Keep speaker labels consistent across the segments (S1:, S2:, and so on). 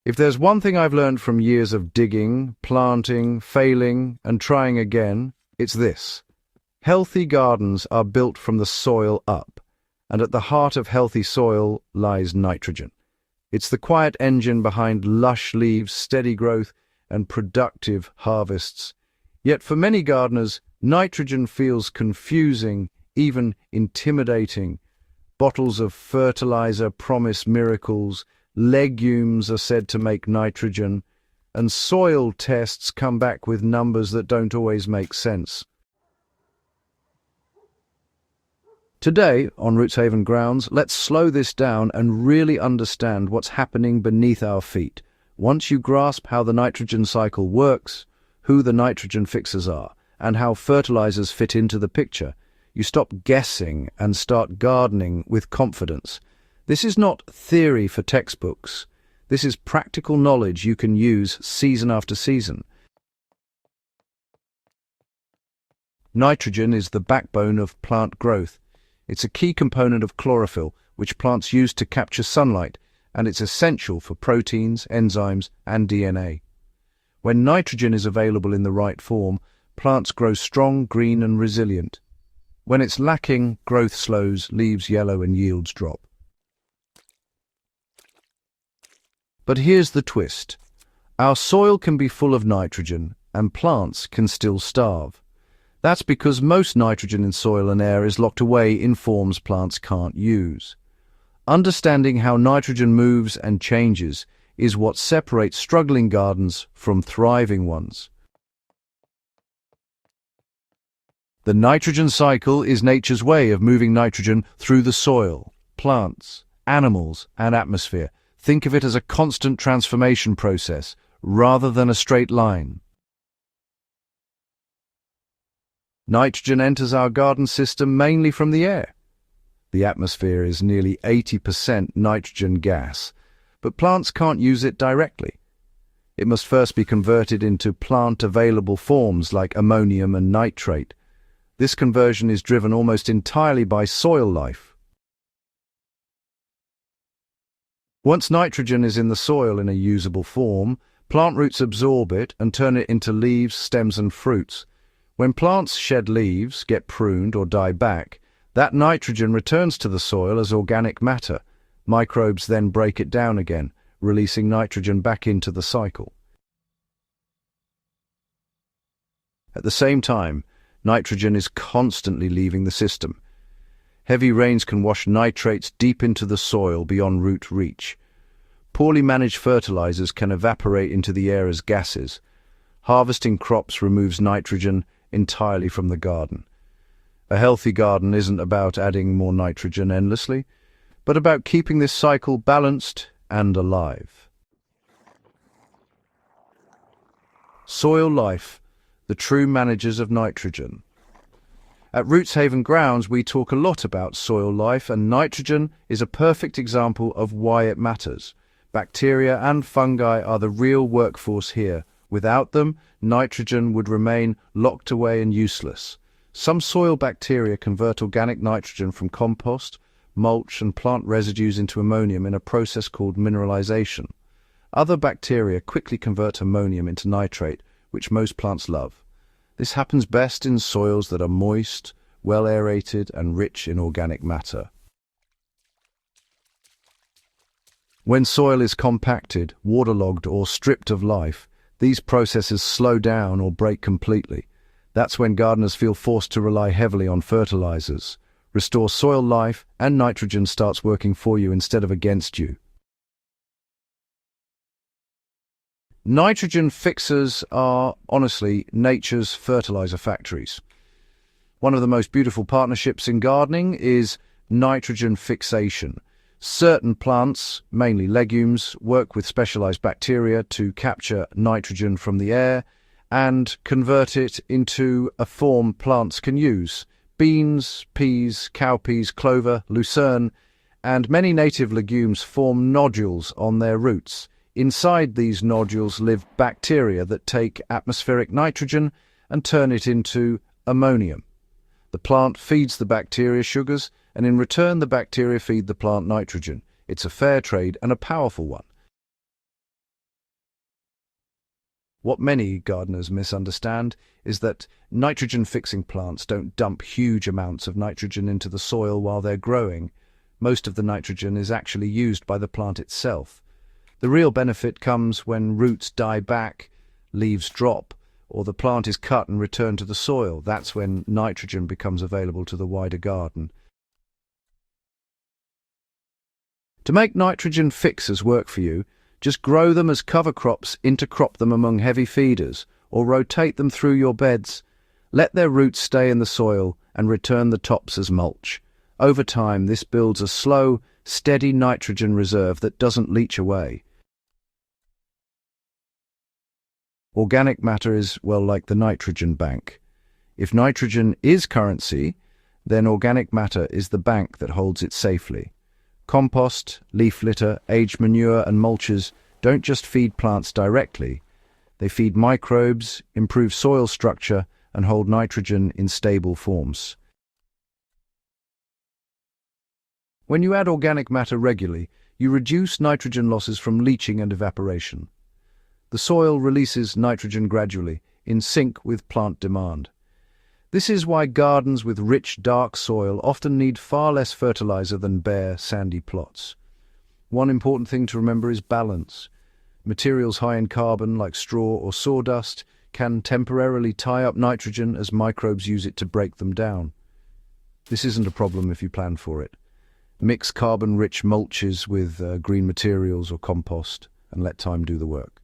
S1: If there's one thing I've learned from years of digging, planting, failing, and trying again, it's this. Healthy gardens are built from the soil up, and at the heart of healthy soil lies nitrogen. It's the quiet engine behind lush leaves, steady growth, and productive harvests. Yet for many gardeners, nitrogen feels confusing, even intimidating. Bottles of fertilizer promise miracles, legumes are said to make nitrogen, and soil tests come back with numbers that don't always make sense. Today, on Roots Haven grounds, let's slow this down and really understand what's happening beneath our feet. Once you grasp how the nitrogen cycle works, who the nitrogen fixers are, and how fertilizers fit into the picture, you stop guessing and start gardening with confidence. This is not theory for textbooks. This is practical knowledge you can use season after season. Nitrogen is the backbone of plant growth. It's a key component of chlorophyll, which plants use to capture sunlight, and it's essential for proteins, enzymes, and DNA. When nitrogen is available in the right form, plants grow strong, green, and resilient. When it's lacking, growth slows, leaves yellow, and yields drop. But here's the twist. Our soil can be full of nitrogen, and plants can still starve. That's because most nitrogen in soil and air is locked away in forms plants can't use. Understanding how nitrogen moves and changes is what separates struggling gardens from thriving ones. The nitrogen cycle is nature's way of moving nitrogen through the soil, plants, animals, and atmosphere. Think of it as a constant transformation process, rather than a straight line. Nitrogen enters our garden system mainly from the air. The atmosphere is nearly 80% nitrogen gas, but plants can't use it directly. It must first be converted into plant-available forms like ammonium and nitrate. This conversion is driven almost entirely by soil life. Once nitrogen is in the soil in a usable form, plant roots absorb it and turn it into leaves, stems, and fruits. When plants shed leaves, get pruned, or die back, that nitrogen returns to the soil as organic matter. Microbes then break it down again, releasing nitrogen back into the cycle. At the same time, nitrogen is constantly leaving the system. Heavy rains can wash nitrates deep into the soil beyond root reach. Poorly managed fertilizers can evaporate into the air as gases. Harvesting crops removes nitrogen entirely from the garden. A healthy garden isn't about adding more nitrogen endlessly, but about keeping this cycle balanced and alive. Soil life, the true managers of nitrogen. At Roots Haven grounds, we talk a lot about soil life, and nitrogen is a perfect example of why it matters. Bacteria and fungi are the real workforce here. Without them, nitrogen would remain locked away and useless. Some soil bacteria convert organic nitrogen from compost, mulch, and plant residues into ammonium in a process called mineralization. Other bacteria quickly convert ammonium into nitrate, which most plants love. This happens best in soils that are moist, well aerated, and rich in organic matter. When soil is compacted, waterlogged, or stripped of life, these processes slow down or break completely. That's when gardeners feel forced to rely heavily on fertilizers. Restore soil life, and nitrogen starts working for you instead of against you. Nitrogen fixers are, honestly, nature's fertilizer factories. One of the most beautiful partnerships in gardening is nitrogen fixation. Certain plants, mainly legumes, work with specialized bacteria to capture nitrogen from the air and convert it into a form plants can use. Beans, peas, cowpeas, clover, lucerne, and many native legumes form nodules on their roots. Inside these nodules live bacteria that take atmospheric nitrogen and turn it into ammonium. The plant feeds the bacteria sugars, and in return the bacteria feed the plant nitrogen. It's a fair trade and a powerful one. What many gardeners misunderstand is that nitrogen-fixing plants don't dump huge amounts of nitrogen into the soil while they're growing. Most of the nitrogen is actually used by the plant itself. The real benefit comes when roots die back, leaves drop, or the plant is cut and returned to the soil. That's when nitrogen becomes available to the wider garden. To make nitrogen fixers work for you, just grow them as cover crops, intercrop them among heavy feeders, or rotate them through your beds. Let their roots stay in the soil and return the tops as mulch. Over time, this builds a slow, steady nitrogen reserve that doesn't leach away. Organic matter is, well, like the nitrogen bank. If nitrogen is currency, then organic matter is the bank that holds it safely. Compost, leaf litter, aged manure and mulches don't just feed plants directly. They feed microbes, improve soil structure and hold nitrogen in stable forms. When you add organic matter regularly, you reduce nitrogen losses from leaching and evaporation. The soil releases nitrogen gradually, in sync with plant demand. This is why gardens with rich, dark soil often need far less fertilizer than bare, sandy plots. One important thing to remember is balance. Materials high in carbon, like straw or sawdust, can temporarily tie up nitrogen as microbes use it to break them down. This isn't a problem if you plan for it. Mix carbon-rich mulches with green materials or compost and let time do the work.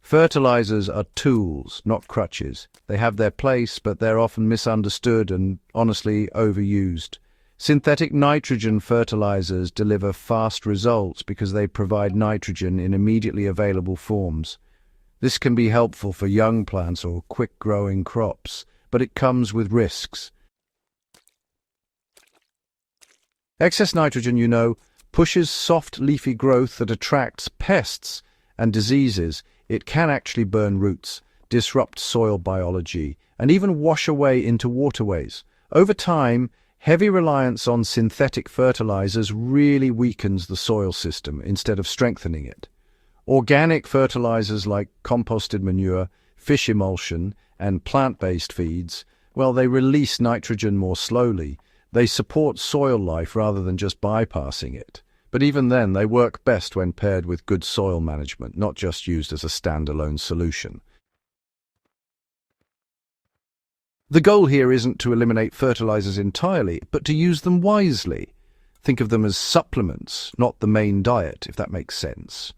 S1: Fertilizers are tools, not crutches. They have their place, but they're often misunderstood and, honestly, overused. Synthetic nitrogen fertilizers deliver fast results because they provide nitrogen in immediately available forms. This can be helpful for young plants or quick-growing crops, but it comes with risks. Excess nitrogen, pushes soft leafy growth that attracts pests and diseases. It can actually burn roots, disrupt soil biology, and even wash away into waterways. Over time, heavy reliance on synthetic fertilizers really weakens the soil system instead of strengthening it. Organic fertilizers like composted manure, fish emulsion, and plant-based feeds, well, they release nitrogen more slowly. They support soil life rather than just bypassing it. But even then, they work best when paired with good soil management, not just used as a standalone solution. The goal here isn't to eliminate fertilizers entirely, but to use them wisely. Think of them as supplements, not the main diet, if that makes sense.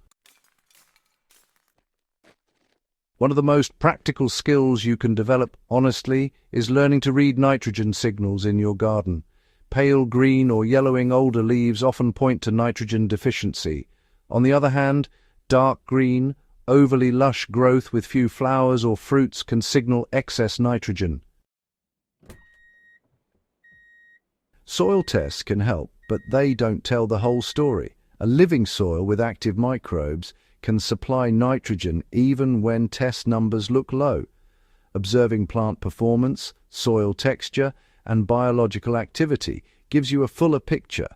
S1: One of the most practical skills you can develop, honestly, is learning to read nitrogen signals in your garden. Pale green or yellowing older leaves often point to nitrogen deficiency. On the other hand, dark green, overly lush growth with few flowers or fruits can signal excess nitrogen. Soil tests can help, but they don't tell the whole story. A living soil with active microbes can supply nitrogen even when test numbers look low. Observing plant performance, soil texture, and biological activity gives you a fuller picture.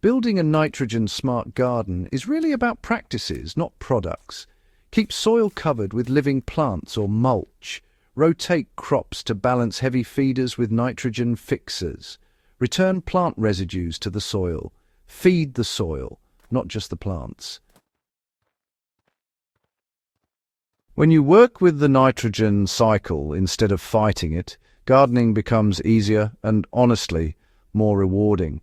S1: Building a nitrogen-smart garden is really about practices, not products. Keep soil covered with living plants or mulch. Rotate crops to balance heavy feeders with nitrogen fixers. Return plant residues to the soil. Feed the soil, not just the plants. When you work with the nitrogen cycle instead of fighting it, gardening becomes easier and, honestly, more rewarding.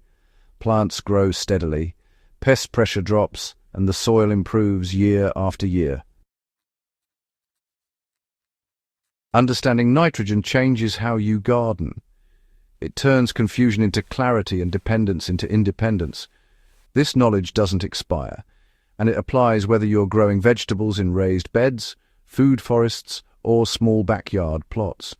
S1: Plants grow steadily, pest pressure drops, and the soil improves year after year. Understanding nitrogen changes how you garden. It turns confusion into clarity and dependence into independence. This knowledge doesn't expire, and it applies whether you're growing vegetables in raised beds, food forests, or small backyard plots.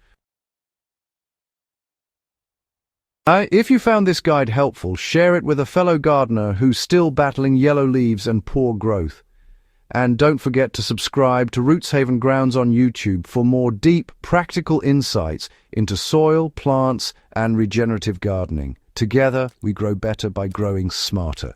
S1: If you found this guide helpful, share it with a fellow gardener who's still battling yellow leaves and poor growth. And don't forget to subscribe to Roots Haven Grounds on YouTube for more deep, practical insights into soil, plants, and regenerative gardening. Together, we grow better by growing smarter.